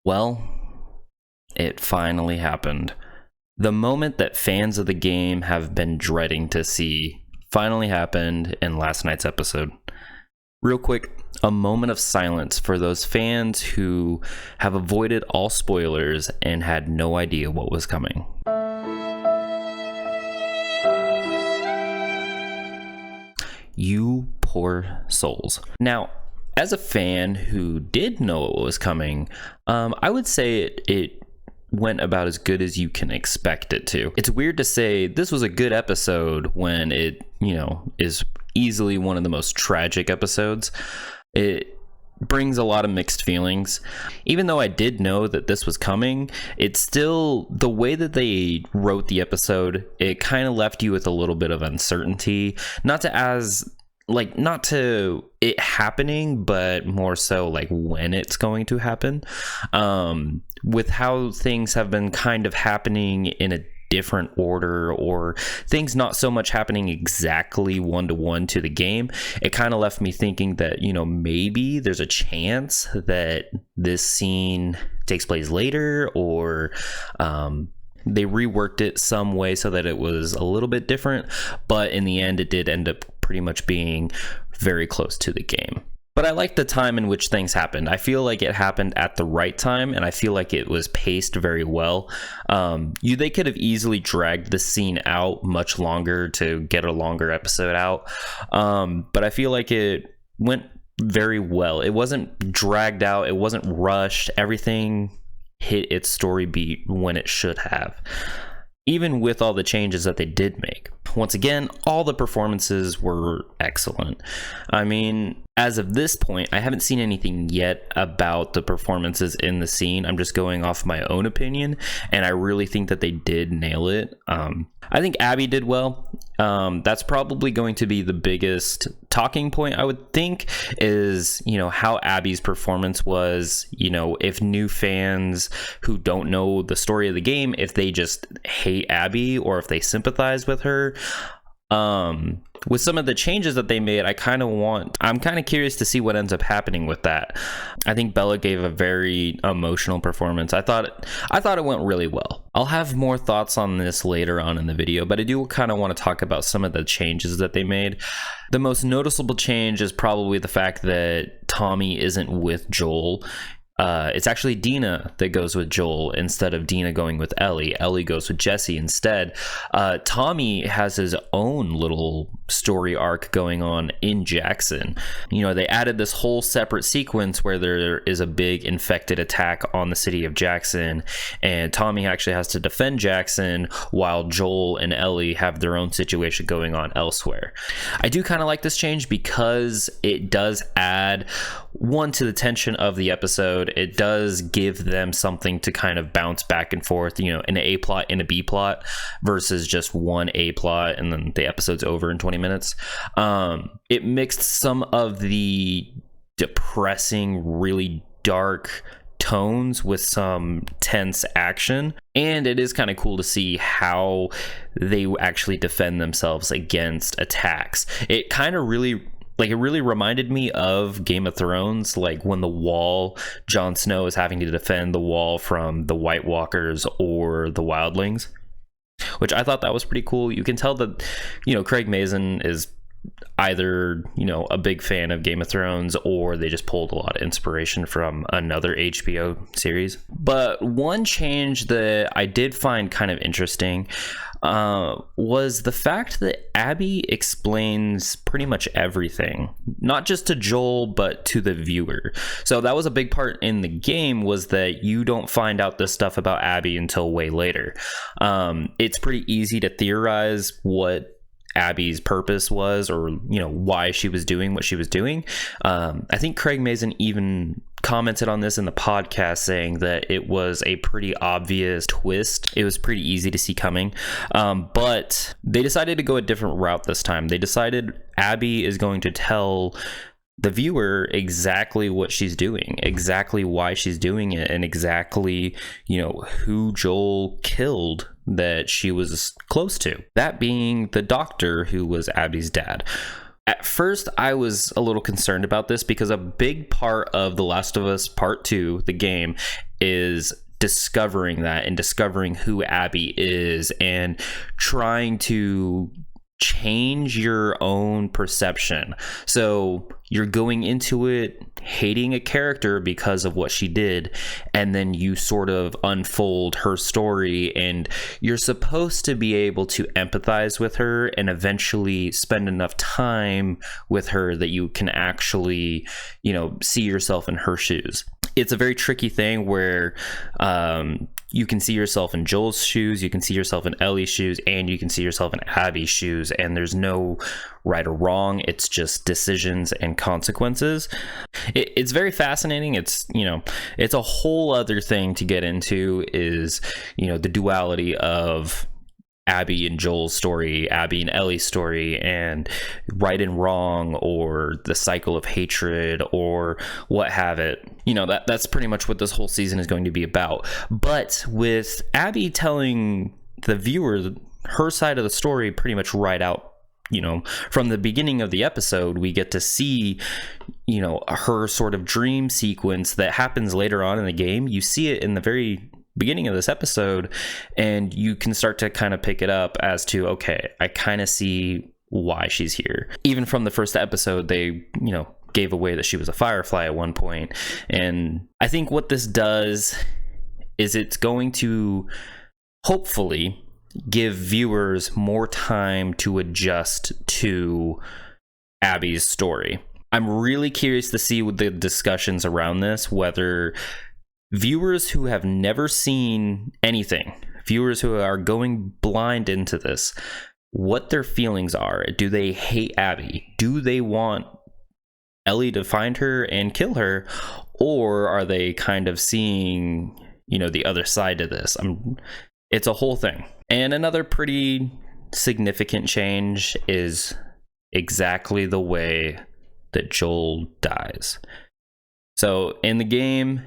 Well, it finally happened. The moment that fans of the game have been dreading to see finally happened in last night's episode. Real quick, a moment of silence for those fans who have avoided all spoilers and had no idea what was coming. You poor souls. Now, as a fan who did know what was coming, I would say it went about as good as you can expect it to. It's weird to say this was a good episode when it, is easily one of the most tragic episodes. It brings a lot of mixed feelings. Even though I did know that this was coming, it's still, the way that they wrote the episode, it kind of left you with a little bit of uncertainty. Not to it happening, but more so like when it's going to happen. With how things have been kind of happening in a different order, or things not so much happening exactly one-to-one to the game, it kind of left me thinking that, maybe there's a chance that this scene takes place later, or they reworked it some way so that it was a little bit different, but in the end it did end up pretty much being very close to the game. But I like the time in which things happened. I feel like it happened at the right time, and I feel like it was paced very well. They could have easily dragged the scene out much longer to get a longer episode out, but I feel like it went very well. It wasn't dragged out, it wasn't rushed. Everything hit its story beat when it should have, even with all the changes that they did make. Once again, all the performances were excellent. I mean, as of this point, I haven't seen anything yet about the performances in the scene. I'm just going off my own opinion, and I really think that they did nail it. I think Abby did well. That's probably going to be the biggest talking point, I would think, is, how Abby's performance was. If new fans who don't know the story of the game, if they just hate Abby or if they sympathize with her. With some of the changes that they made, I'm kind of curious to see what ends up happening with that. I think Bella gave a very emotional performance. I thought it went really well. I'll have more thoughts on this later on in the video, but I do kind of want to talk about some of the changes that they made. The most noticeable change is probably the fact that Tommy isn't with Joel. It's actually Dina that goes with Joel instead of Dina going with Ellie. Ellie goes with Jesse instead. Tommy has his own little story arc going on in Jackson. They added this whole separate sequence where there is a big infected attack on the city of Jackson, and Tommy actually has to defend Jackson while Joel and Ellie have their own situation going on elsewhere. I do kind of like this change because it does add one to the tension of the episode. It does give them something to kind of bounce back and forth, an A plot and a B plot versus just one A plot and then the episode's over in 20 minutes. It mixed some of the depressing, really dark tones with some tense action, and it is kind of cool to see how they actually defend themselves against attacks. It kind of really reminded me of Game of Thrones, like when Jon Snow is having to defend the wall from the White Walkers or the Wildlings, which I thought that was pretty cool. You can tell that, Craig Mazin is either, a big fan of Game of Thrones, or they just pulled a lot of inspiration from another HBO series. But one change that I did find kind of interesting was the fact that Abby explains pretty much everything, not just to Joel, but to the viewer. So that was a big part in the game, was that you don't find out this stuff about Abby until way later. It's pretty easy to theorize what Abby's purpose was, or why she was doing what she was doing. I think Craig Mazin even commented on this in the podcast, saying that it was a pretty obvious twist. It was pretty easy to see coming, but they decided to go a different route this time. They decided Abby is going to tell the viewer exactly what she's doing, exactly why she's doing it, and exactly, who Joel killed that she was close to. That being the doctor who was Abby's dad. At first, I was a little concerned about this because a big part of The Last of Us Part 2, the game, is discovering that and discovering who Abby is and trying to change your own perception. So you're going into it hating a character because of what she did, and then you sort of unfold her story, and you're supposed to be able to empathize with her and eventually spend enough time with her that you can actually, see yourself in her shoes. It's a very tricky thing where you can see yourself in Joel's shoes, you can see yourself in Ellie's shoes, and you can see yourself in Abby's shoes, and there's no right or wrong. It's just decisions and consequences. It's very fascinating. It's a whole other thing to get into, is the duality of Abby and Joel's story, Abby and Ellie's story, and right and wrong, or the cycle of hatred, or what have it. That's pretty much what this whole season is going to be about. But with Abby telling the viewer her side of the story pretty much right out, from the beginning of the episode, we get to see, her sort of dream sequence that happens later on in the game. You see it in the very beginning of this episode, and you can start to kind of pick it up as to, okay, I kind of see why she's here. Even from the first episode, they gave away that she was a Firefly at one point, and I think what this does is it's going to hopefully give viewers more time to adjust to Abby's story. I'm really curious to see what the discussions around this, whether viewers who have never seen anything, viewers who are going blind into this, what their feelings are. Do they hate Abby? Do they want Ellie to find her and kill her? Or are they kind of seeing, the other side to this? It's a whole thing. And another pretty significant change is exactly the way that Joel dies. So in the game,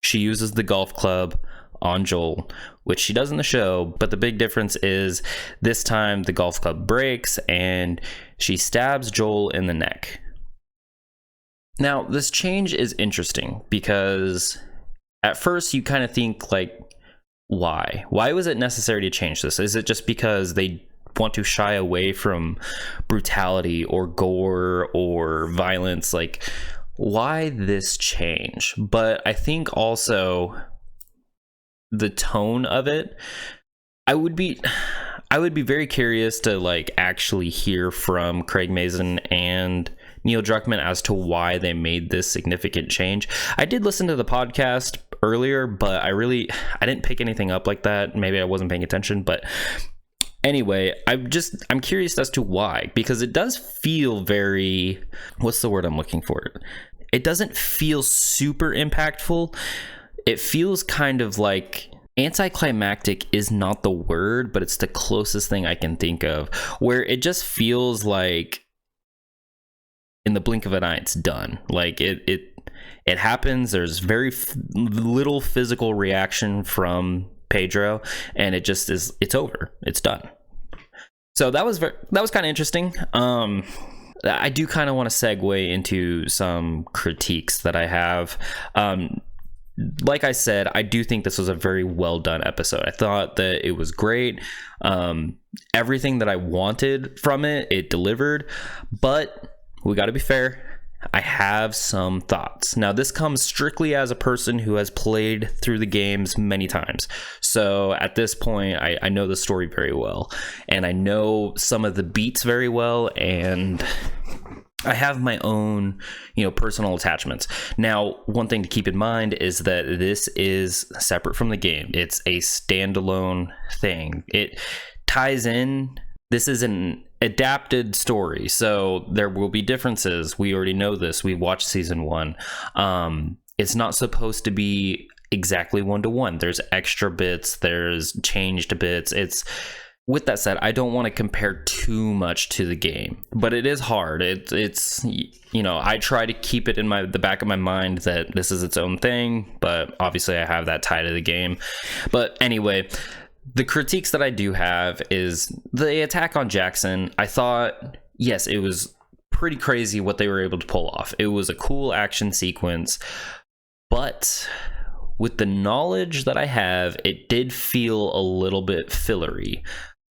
she uses the golf club on Joel, which she does in the show, but the big difference is this time the golf club breaks and she stabs Joel in the neck. Now, this change is interesting because at first you kind of think, like, why? Why was it necessary to change this? Is it just because they want to shy away from brutality or gore or violence? Like, why this change? But I think also the tone of it, I would be very curious to actually hear from Craig Mazin and Neil Druckmann as to why they made this significant change. I did listen to the podcast earlier, but I didn't pick anything up like that. Maybe I wasn't paying attention, but anyway, I'm curious as to why, because it does feel very, what's the word I'm looking for? It doesn't feel super impactful. It feels kind of like anticlimactic is not the word, but it's the closest thing I can think of, where it just feels like in the blink of an eye, it's done. Like it happens. There's very little physical reaction from Pedro, and it just is. It's over. It's done. So that was kind of interesting. I do kind of want to segue into some critiques that I have. Like I said, I do think this was a very well done episode. I thought that it was great. Everything that I wanted from it, it delivered. But we got to be fair. I have some thoughts. Now, this comes strictly as a person who has played through the games many times. So at this point, I know the story very well, and I know some of the beats very well, and I have my own, personal attachments. Now, one thing to keep in mind is that this is separate from the game. It's a standalone thing. It ties in. This is an adapted story, so there will be differences. We already know this. We watched season 1. It's not supposed to be exactly 1-to-1. There's extra bits. There's changed bits. With that said, I don't want to compare too much to the game, but it is hard. It's I try to keep it in the back of my mind that this is its own thing, but obviously I have that tie to the game. But anyway, the critiques that I do have is the attack on Jackson. I thought yes, it was pretty crazy what they were able to pull off. It was a cool action sequence, but with the knowledge that I have, it did feel a little bit fillery.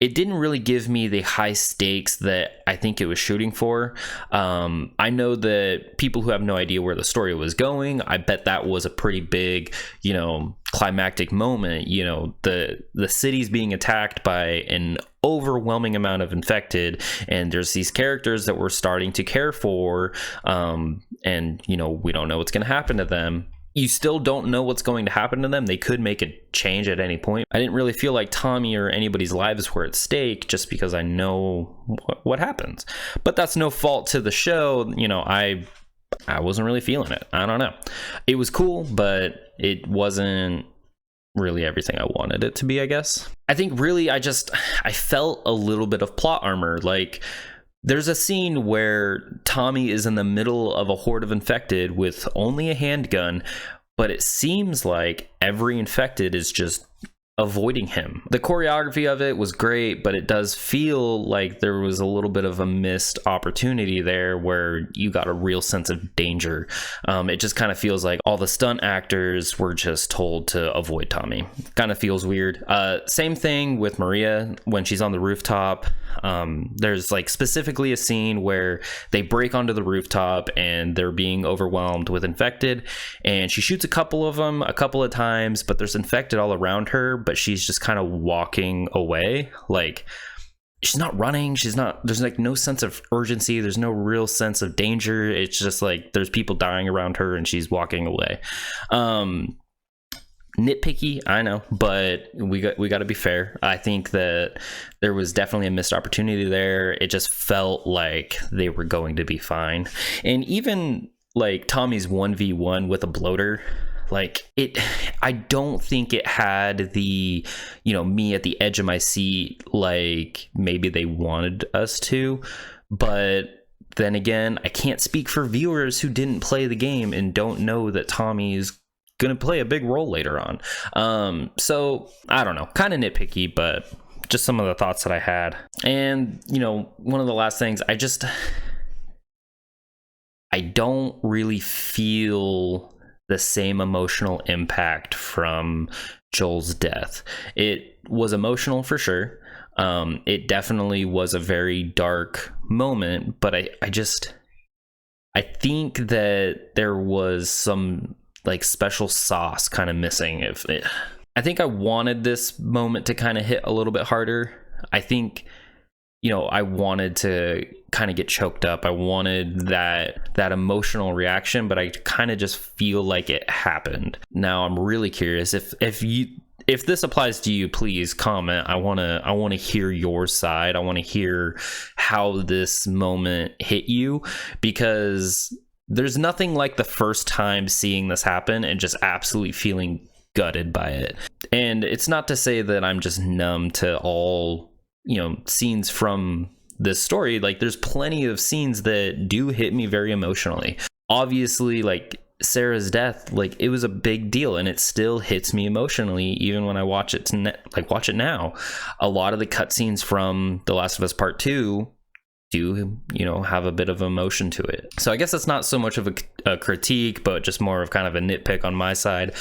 It didn't really give me the high stakes that I think it was shooting for. I know that people who have no idea where the story was going, I bet that was a pretty big, climactic moment. The city's being attacked by an overwhelming amount of infected, and there's these characters that we're starting to care for, and we don't know what's going to happen to them. You still don't know what's going to happen to them. They could make a change at any point. I didn't really feel like Tommy or anybody's lives were at stake, just because I know what happens. But that's no fault to the show. I wasn't really feeling it. I don't know. It was cool, but it wasn't really everything I wanted it to be, I guess. I think really I felt a little bit of plot armor. Like, there's a scene where Tommy is in the middle of a horde of infected with only a handgun, but it seems like every infected is just avoiding him. The choreography of it was great, but it does feel like there was a little bit of a missed opportunity there where you got a real sense of danger. It just kind of feels like all the stunt actors were just told to avoid Tommy. Kind of feels weird. Same thing with Maria when she's on the rooftop. There's like specifically a scene where they break onto the rooftop and they're being overwhelmed with infected, and she shoots a couple of them a couple of times, but there's infected all around her, but she's just kind of walking away. Like, she's not running, there's like no sense of urgency, there's no real sense of danger. It's just like there's people dying around her and she's walking away. Nitpicky, I know, but we got to be fair. I think that there was definitely a missed opportunity there. It just felt like they were going to be fine. And even like Tommy's 1v1 with a bloater, like, I don't think it had the, me at the edge of my seat like maybe they wanted us to. But then again, I can't speak for viewers who didn't play the game and don't know that Tommy's gonna play a big role later on. So I don't know, kind of nitpicky, but just some of the thoughts that I had. And one of the last things, I don't really feel the same emotional impact from Joel's death. It was emotional for sure. It definitely was a very dark moment, but I think that there was some like special sauce kind of missing. I think I wanted this moment to kind of hit a little bit harder. I think I wanted to kind of get choked up. I wanted that emotional reaction, but I kind of just feel like it happened. Now I'm really curious if this applies to you, please comment. I want to hear your side. I want to hear how this moment hit you, because there's nothing like the first time seeing this happen and just absolutely feeling gutted by it. And it's not to say that I'm just numb to all, scenes from this story. Like, there's plenty of scenes that do hit me very emotionally. Obviously, like Sarah's death, like, it was a big deal and it still hits me emotionally even when I watch it now. A lot of the cutscenes from The Last of Us Part 2 do have a bit of emotion to it. So I guess that's not so much of a critique, but just more of kind of a nitpick on my side.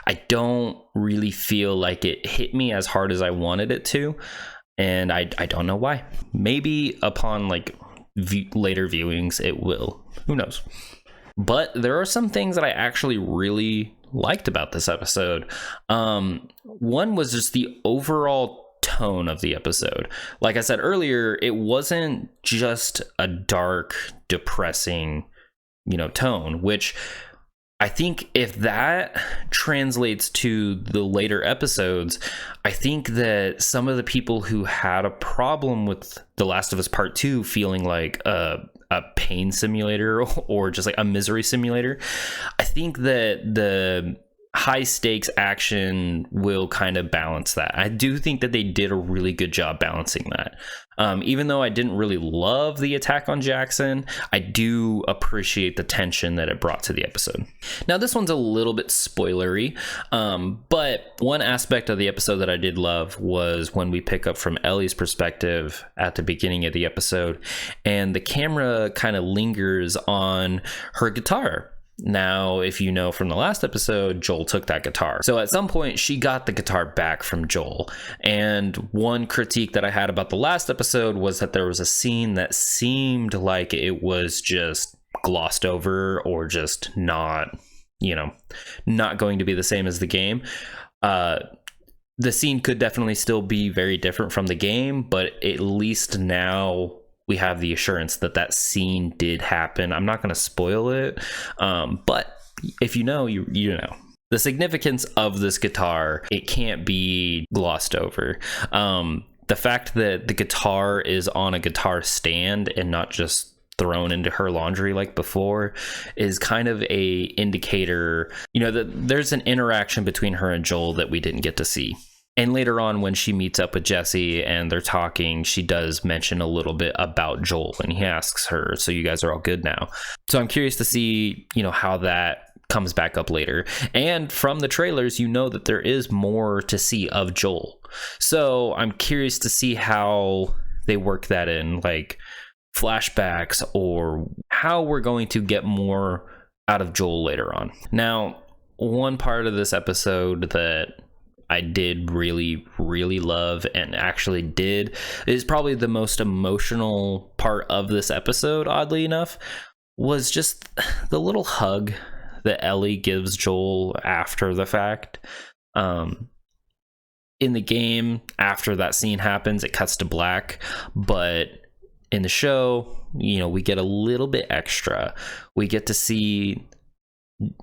I don't really feel like it hit me as hard as I wanted it to, and I don't know why. Maybe upon like later viewings it will, who knows. But there are some things that I actually really liked about this episode. One was just the overall tone of the episode. Like I said earlier, it wasn't just a dark, depressing, tone, which I think if that translates to the later episodes, I think that some of the people who had a problem with The Last of Us Part 2 feeling like a pain simulator or just like a misery simulator, I think that high stakes action will kind of balance that. I do think that they did a really good job balancing that. Even though I didn't really love the attack on Jackson, I do appreciate the tension that it brought to the episode. Now, this one's a little bit spoilery, but one aspect of the episode that I did love was when we pick up from Ellie's perspective at the beginning of the episode, and the camera kind of lingers on her guitar. Now, if you know from the last episode, Joel took that guitar. So at some point, she got the guitar back from Joel. And one critique that I had about the last episode was that there was a scene that seemed like it was just glossed over or just not, not going to be the same as the game. The scene could definitely still be very different from the game, but at least now we have the assurance that that scene did happen. I'm not going to spoil it, but if you know, you know. The significance of this guitar, it can't be glossed over. The fact that the guitar is on a guitar stand and not just thrown into her laundry like before is kind of a indicator, that there's an interaction between her and Joel that we didn't get to see. And later on, when she meets up with Jesse and they're talking, she does mention a little bit about Joel, and he asks her, so you guys are all good now? So I'm curious to see, how that comes back up later. And from the trailers, that there is more to see of Joel. So I'm curious to see how they work that in, like flashbacks, or how we're going to get more out of Joel later on. Now, one part of this episode that I did really, really love and actually is probably the most emotional part of this episode, oddly enough, was just the little hug that Ellie gives Joel after the fact. In the game, after that scene happens, it cuts to black, but in the show, we get a little bit extra. We get to see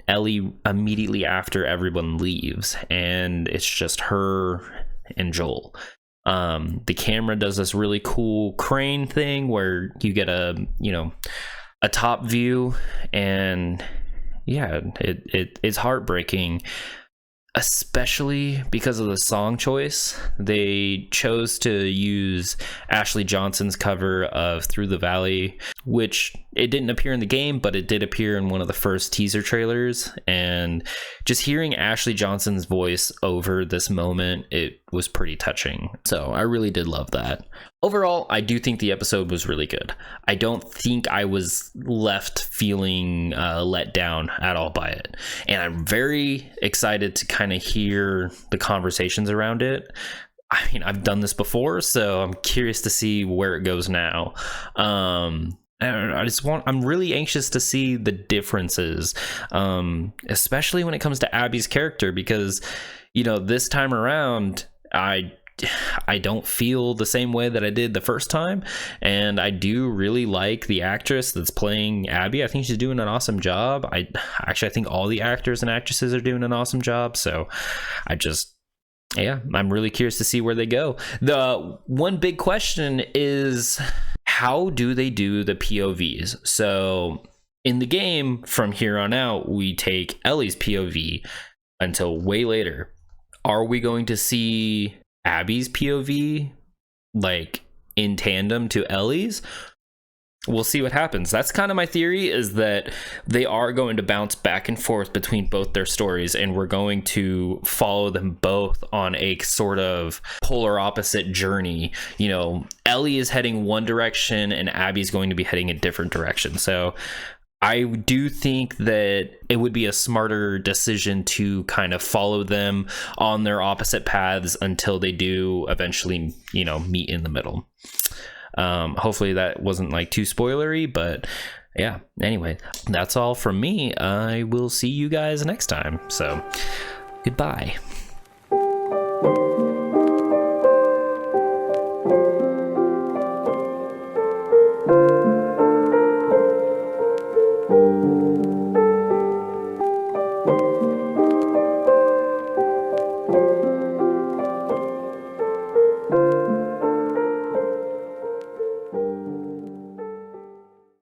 Ellie immediately after everyone leaves, and it's just her and Joel. The camera does this really cool crane thing where you get a top view, and it's heartbreaking, especially because of the song choice. They chose to use Ashley Johnson's cover of Through the Valley, which it didn't appear in the game, but it did appear in one of the first teaser trailers. And just hearing Ashley Johnson's voice over this moment, it was pretty touching. So I really did love that. Overall, I do think the episode was really good. I don't think I was left feeling let down at all by it. And I'm very excited to kind of hear the conversations around it. I mean, I've done this before, so I'm curious to see where it goes now. I'm really anxious to see the differences, especially when it comes to Abby's character, because, this time around, I don't feel the same way that I did the first time, and I do really like the actress that's playing Abby. I think she's doing an awesome job. I think all the actors and actresses are doing an awesome job, so I'm really curious to see where they go. The one big question is, how do they do the POVs? So in the game, from here on out, we take Ellie's POV until way later. Are we going to see Abby's POV like in tandem to Ellie's? We'll see what happens. That's kind of my theory, is that they are going to bounce back and forth between both their stories, and we're going to follow them both on a sort of polar opposite journey. Ellie is heading one direction and Abby's going to be heading a different direction. So I do think that it would be a smarter decision to kind of follow them on their opposite paths until they do eventually, meet in the middle. Hopefully that wasn't like too spoilery, but yeah, anyway, that's all from me. I will see you guys next time. So goodbye.